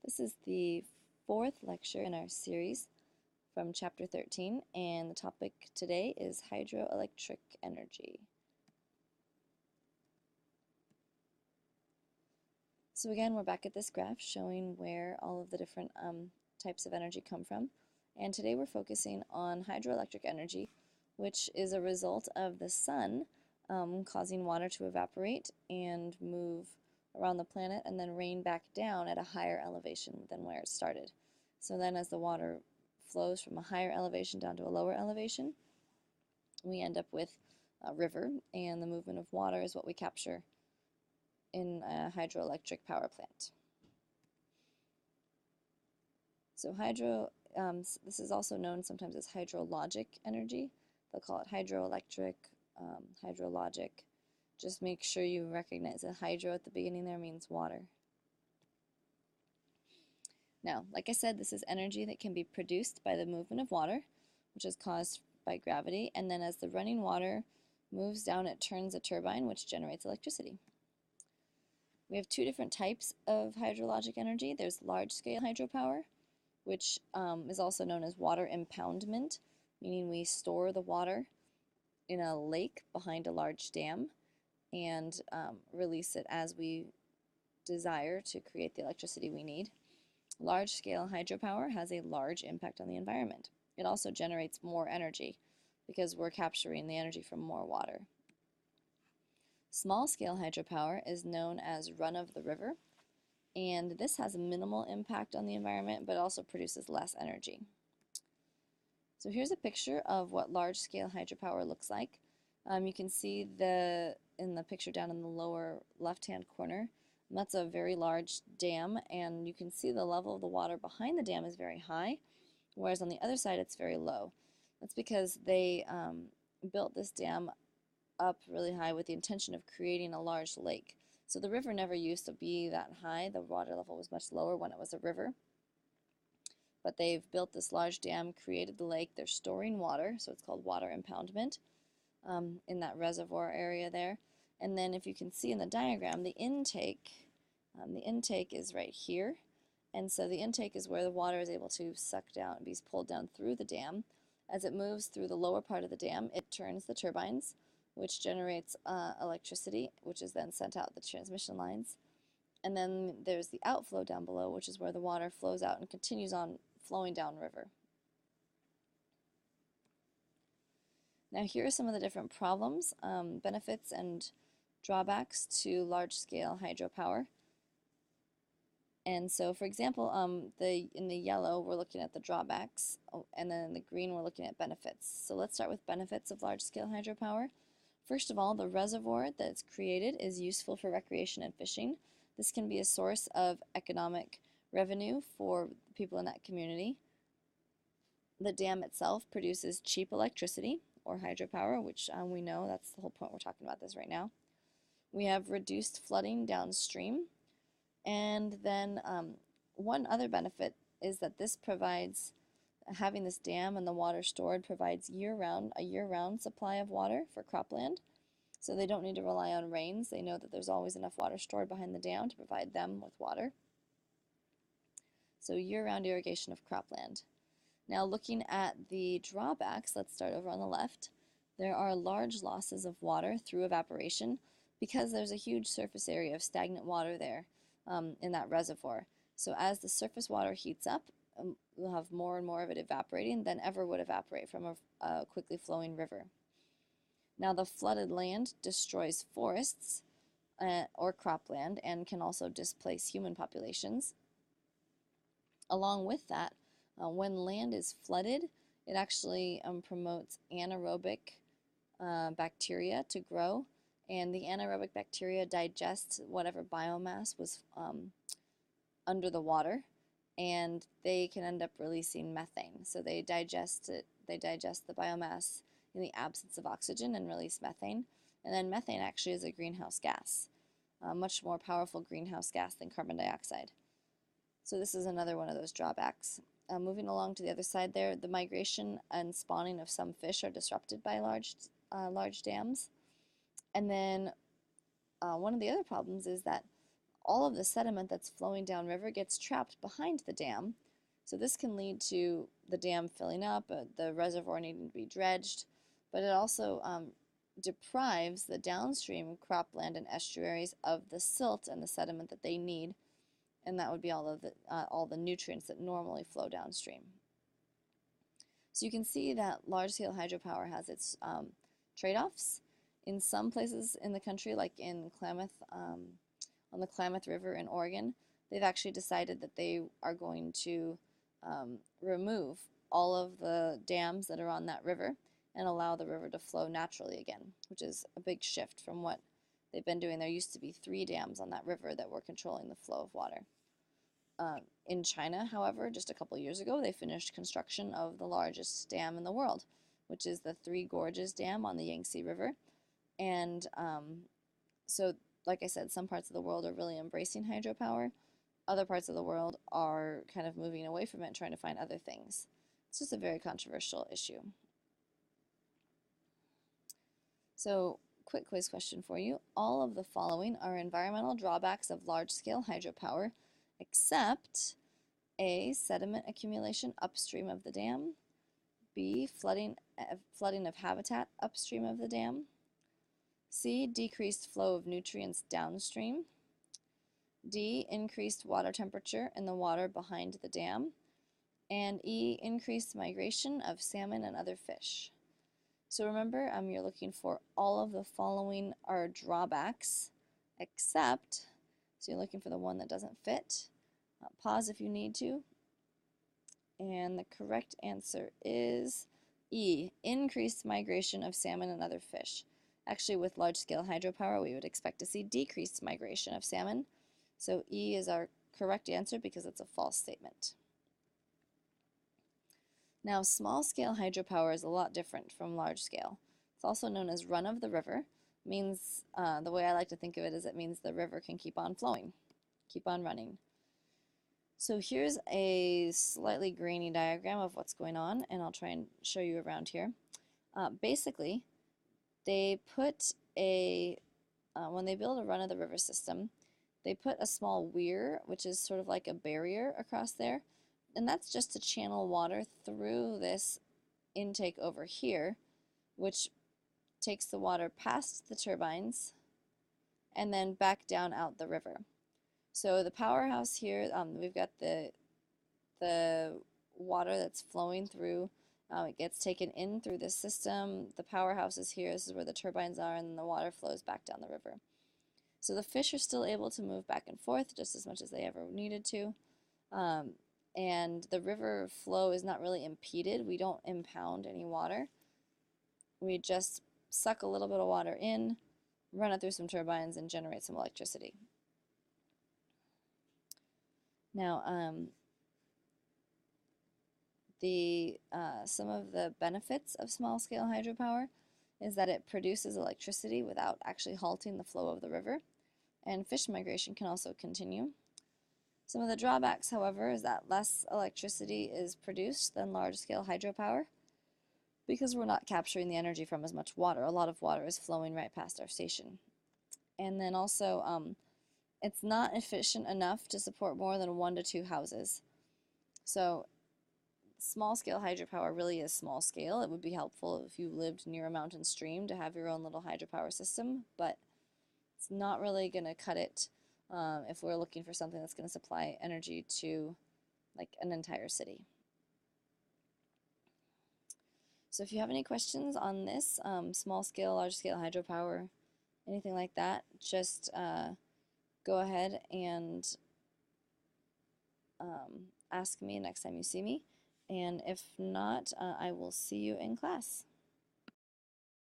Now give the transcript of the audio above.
This is the fourth lecture in our series from Chapter 13, and the topic today is hydroelectric energy. So again, we're back at this graph showing where all of the different types of energy come from. And today we're focusing on hydroelectric energy, which is a result of the sun causing water to evaporate and move around the planet and then rain back down at a higher elevation than where it started. So then as the water flows from a higher elevation down to a lower elevation, we end up with a river, and the movement of water is what we capture in a hydroelectric power plant. So this is also known sometimes as hydrologic energy. They'll call it hydroelectric, hydrologic. Just make sure you recognize that hydro at the beginning there means water. Now, like I said, this is energy that can be produced by the movement of water, which is caused by gravity, and then as the running water moves down, it turns a turbine, which generates electricity. We have two different types of hydrologic energy. There's large-scale hydropower, which is also known as water impoundment, meaning we store the water in a lake behind a large dam and release it as we desire to create the electricity we need. Large-scale hydropower has a large impact on the environment. It also generates more energy because we're capturing the energy from more water. Small-scale hydropower is known as run-of-the-river, and this has a minimal impact on the environment but also produces less energy. So here's a picture of what large-scale hydropower looks like. You can see in the picture down in the lower left-hand corner, that's a very large dam, and you can see the level of the water behind the dam is very high, whereas on the other side it's very low. That's because they built this dam up really high with the intention of creating a large lake. So the river never used to be that high. The water level was much lower when it was a river. But they've built this large dam, created the lake. They're storing water, so it's called water impoundment in that reservoir area there. And then if you can see in the diagram, the intake is right here. And so the intake is where the water is able to suck down, be pulled down through the dam. As it moves through the lower part of the dam, it turns the turbines, which generates electricity, which is then sent out the transmission lines. And then there's the outflow down below, which is where the water flows out and continues on flowing downriver. Now here are some of the different problems, benefits, and drawbacks to large-scale hydropower. And so, for example, in the yellow, we're looking at the drawbacks, and then in the green, we're looking at benefits. So let's start with benefits of large-scale hydropower. First of all, the reservoir that's created is useful for recreation and fishing. This can be a source of economic revenue for people in that community. The dam itself produces cheap electricity, or hydropower, which we know that's the whole point we're talking about this right now. We have reduced flooding downstream. And then one other benefit is that this provides, having this dam and the water stored provides a year-round supply of water for cropland. So they don't need to rely on rains. They know that there's always enough water stored behind the dam to provide them with water. So year-round irrigation of cropland. Now looking at the drawbacks, let's start over on the left. There are large losses of water through evaporation because there's a huge surface area of stagnant water there in that reservoir. So as the surface water heats up, we'll have more and more of it evaporating than ever would evaporate from a quickly flowing river. Now the flooded land destroys forests or cropland and can also displace human populations. Along with that, when land is flooded, it actually promotes anaerobic bacteria to grow, and the anaerobic bacteria digest whatever biomass was under the water, and they can end up releasing methane. So they digest the biomass in the absence of oxygen and release methane. And then methane actually is a greenhouse gas, a much more powerful greenhouse gas than carbon dioxide. So this is another one of those drawbacks. Moving along to the other side there, the migration and spawning of some fish are disrupted by large dams. And then one of the other problems is that all of the sediment that's flowing downriver gets trapped behind the dam. So this can lead to the dam filling up, the reservoir needing to be dredged, but it also deprives the downstream cropland and estuaries of the silt and the sediment that they need, and that would be all the nutrients that normally flow downstream. So you can see that large-scale hydropower has its trade-offs. In some places in the country, like in Klamath, on the Klamath River in Oregon, they've actually decided that they are going to remove all of the dams that are on that river and allow the river to flow naturally again, which is a big shift from what they've been doing. There used to be 3 dams on that river that were controlling the flow of water. In China, however, just a couple years ago, they finished construction of the largest dam in the world, which is the Three Gorges Dam on the Yangtze River. And so, like I said, some parts of the world are really embracing hydropower. Other parts of the world are kind of moving away from it and trying to find other things. It's just a very controversial issue. So, quick quiz question for you. All of the following are environmental drawbacks of large-scale hydropower, except A, sediment accumulation upstream of the dam, B, flooding of habitat upstream of the dam, C, decreased flow of nutrients downstream, D, increased water temperature in the water behind the dam, and E, increased migration of salmon and other fish. So remember, you're looking for all of the following are drawbacks, except, so you're looking for the one that doesn't fit. Pause if you need to. And the correct answer is E, increased migration of salmon and other fish. Actually, with large-scale hydropower, we would expect to see decreased migration of salmon. So E is our correct answer because it's a false statement. Now, small-scale hydropower is a lot different from large-scale. It's also known as run-of-the-river. Means the way I like to think of it is it means the river can keep on flowing, keep on running. So here's a slightly grainy diagram of what's going on, and I'll try and show you around here. Basically, they put when they build a run-of-the-river system, they put a small weir, which is sort of like a barrier across there, and that's just to channel water through this intake over here, which takes the water past the turbines and then back down out the river. So the powerhouse here, we've got the water that's flowing through. It gets taken in through this system. The powerhouse is here. This is where the turbines are, and the water flows back down the river. So the fish are still able to move back and forth just as much as they ever needed to. And the river flow is not really impeded. We don't impound any water. We just suck a little bit of water in, run it through some turbines, and generate some electricity. Now, some of the benefits of small-scale hydropower is that it produces electricity without actually halting the flow of the river, and fish migration can also continue. Some of the drawbacks, however, is that less electricity is produced than large-scale hydropower because we're not capturing the energy from as much water. A lot of water is flowing right past our station. And then also, it's not efficient enough to support more than 1 to 2 houses. So small-scale hydropower really is small scale. It would be helpful if you lived near a mountain stream to have your own little hydropower system, but it's not really going to cut it if we're looking for something that's going to supply energy to like an entire city. So if you have any questions on this, small-scale, large-scale hydropower, anything like that, just go ahead and ask me next time you see me. And if not, I will see you in class.